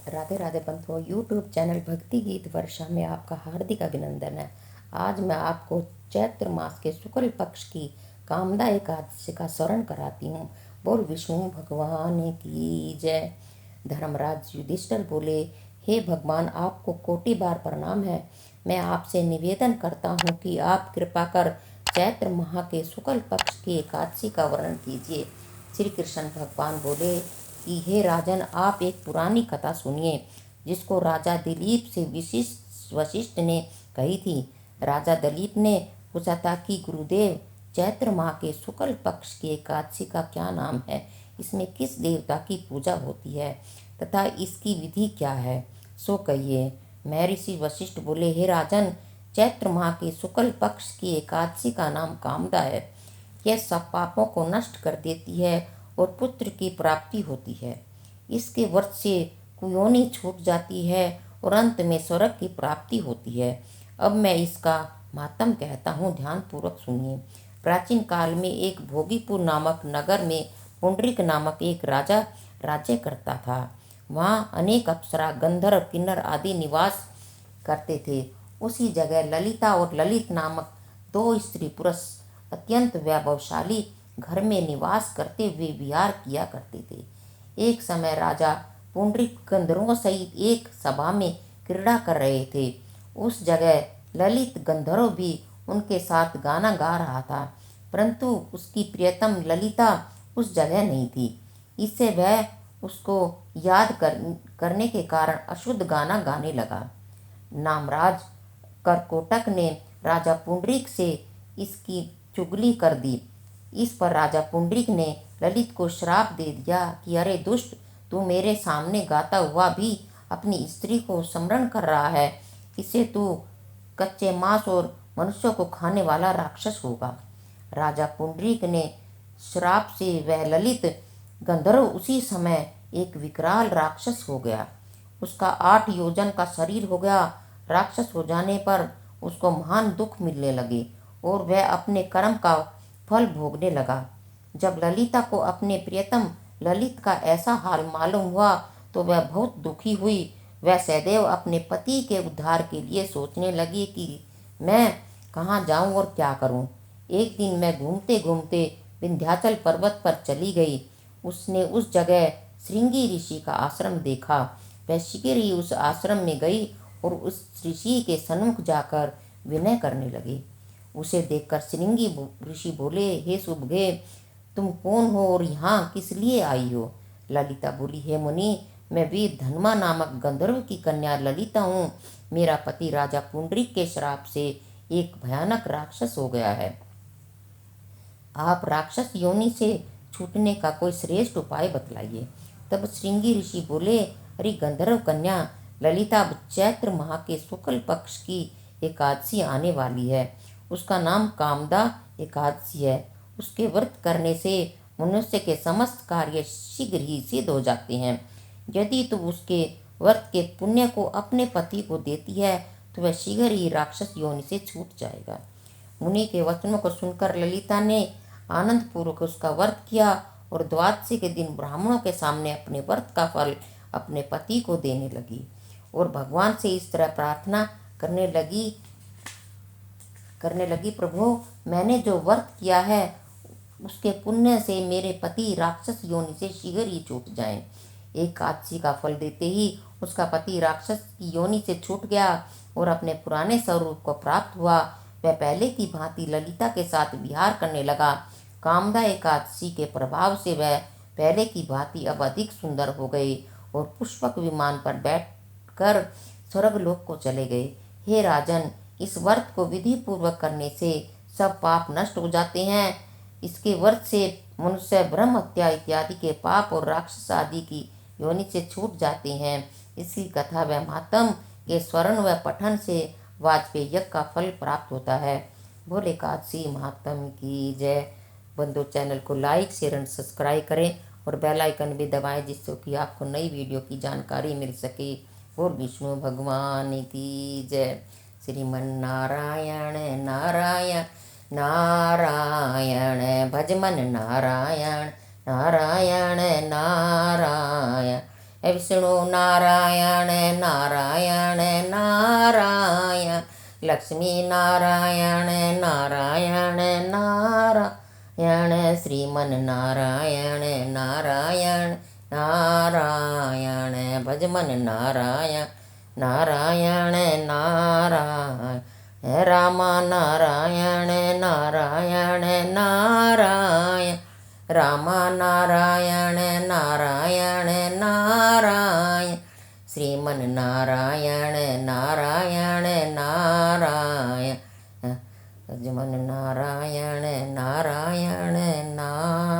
राधे राधे बंधुओं, YouTube channel भक्ति गीत वर्षा में आपका हार्दिक अभिनंदन है। आज मैं आपको चैत्र मास के शुक्ल पक्ष की कामदा एकादशी का स्मरण कराती हूँ। बोल विष्णु भगवान की जय। धर्मराज युधिष्ठिर बोले, हे भगवान, आपको कोटि बार प्रणाम है। मैं आपसे निवेदन करता हूँ कि आप कृपा कर चैत्र माह के शुक्ल पक्ष की एकादशी का वर्णन कीजिए। श्री कृष्ण भगवान बोले कि हे राजन, आप एक पुरानी कथा सुनिए जिसको राजा दिलीप से विशिष्ट वशिष्ठ ने कही थी। राजा दिलीप ने पूछा था कि गुरुदेव, चैत्र माह के शुक्ल पक्ष की एकादशी का क्या नाम है, इसमें किस देवता की पूजा होती है तथा इसकी विधि क्या है, सो कहिए। महर्षि वशिष्ठ बोले, हे राजन, चैत्र माह के शुक्ल पक्ष की एकादशी का नाम कामदा है। यह सब पापों को नष्ट कर देती है और पुत्र की प्राप्ति होती है। इसके व्रत से कुयोनी छूट जाती है और अंत में स्वर्ग की प्राप्ति होती है। अब मैं इसका मातम कहता हूँ, ध्यान पूर्वक सुनिए। प्राचीन काल में एक भोगीपुर नामक नगर में पुंडरीक नामक एक राजा राज्य करता था। वहाँ अनेक अप्सरा, गंधर्व, किन्नर आदि निवास करते थे। उसी जगह ललिता और ललित नामक दो स्त्री पुरुष अत्यंत वैभवशाली घर में निवास करते हुए विहार किया करते थे। एक समय राजा पुंडरीक गंधर्वों सहित एक सभा में क्रीड़ा कर रहे थे। उस जगह ललित गंधर्व भी उनके साथ गाना गा रहा था, परंतु उसकी प्रियतम ललिता उस जगह नहीं थी। इससे वह उसको याद करने के कारण अशुद्ध गाना गाने लगा। नामराज करकोटक ने राजा पुंडरीक से इसकी चुगली कर दी। इस पर राजा पुंडरीक ने ललित को श्राप दे दिया कि अरे दुष्ट, तू मेरे सामने गाता हुआ भी अपनी स्त्री को स्मरण कर रहा है। इससे तू कच्चे मांस और मनुष्यों को खाने वाला राक्षस होगा। राजा पुंडरीक ने श्राप से वह ललित गंधर्व उसी समय एक विकराल राक्षस हो गया। उसका 8 योजन का शरीर हो गया। राक्षस हो जाने पर उसको महान दुख मिलने लगे और वह अपने कर्म का फल भोगने लगा। जब ललिता को अपने प्रियतम ललित का ऐसा हाल मालूम हुआ तो वह बहुत दुखी हुई। वह सदैव अपने पति के उद्धार के लिए सोचने लगी कि मैं कहाँ जाऊं और क्या करूं। एक दिन मैं घूमते घूमते विंध्याचल पर्वत पर चली गई। उसने उस जगह श्रृंगी ऋषि का आश्रम देखा। वह शीघ्र ही उस आश्रम में गई और उस ऋषि के सन्मुख जाकर विनय करने लगी। उसे देखकर श्रृंगी ऋषि बोले, हे सुभगे, तुम कौन हो और यहाँ किस लिए आई हो? ललिता बोली, हे मुनि, मैं वीर धनमा नामक गंधर्व की कन्या ललिता हूँ। मेरा पति राजा पुंडरीक के श्राप से एक भयानक राक्षस हो गया है। आप राक्षस योनि से छूटने का कोई श्रेष्ठ उपाय बतलाइए। तब श्रृंगी ऋषि बोले, अरे गंधर्व कन्या ललिता, अब चैत्र माह के शुक्ल पक्ष की एकादशी आने वाली है। उसका नाम कामदा एकादशी है। उसके व्रत करने से मनुष्य के समस्त कार्य शीघ्र ही सिद्ध हो जाते हैं। यदि तू उसके व्रत के पुण्य को अपने पति को देती है तो वह शीघ्र ही राक्षस योनि से छूट जाएगा। मुनि के वचनों को सुनकर ललिता ने आनंद पूर्वक उसका व्रत किया और द्वादशी के दिन ब्राह्मणों के सामने अपने व्रत का फल अपने पति को देने लगी और भगवान से इस तरह प्रार्थना करने लगी, प्रभु, मैंने जो व्रत किया है उसके पुण्य से मेरे पति राक्षस योनि से शीघ्र ही छूट जाएं। एकादशी का फल देते ही उसका पति राक्षस की योनि से छूट गया और अपने पुराने स्वरूप को प्राप्त हुआ। वह पहले की भांति ललिता के साथ विहार करने लगा। कामदा एकादशी के प्रभाव से वह पहले की भांति अब अधिक सुंदर हो गए और पुष्पक विमान पर बैठकर स्वर्गलोक को चले गए। हे राजन, इस व्रत को विधि पूर्वक करने से सब पाप नष्ट हो जाते हैं। इसके व्रत से मनुष्य ब्रह्म हत्या इत्यादि के पाप और राक्षस आदि की योनि से छूट जाते हैं। इसकी कथा व महात्म के स्मरण व पठन से वाजपेयी यज्ञ का फल प्राप्त होता है। बोले एकादशी महात्म की जय। बंधु, चैनल को लाइक, शेयर एंड सब्सक्राइब करें और बेल आइकन भी दबाएं जिससे कि आपको नई वीडियो की जानकारी मिल सके। बोल विष्णु भगवान की जय। श्रीमन नारायण नारायण नारायण, भजमन नारायण नारायण नारायण। विष्णु नारायण नारायण नारायण, लक्ष्मी नारायण नारायण नारायण, श्रीमन नारायण नारायण नारायण, भजमन नारायण नारायण नारायण, राम नारायण नारायण नारायण, राम नारायण नारायण नारायण, श्रीमन नारायण नारायण नारायण, भजमन नारायण नारायण नारायण।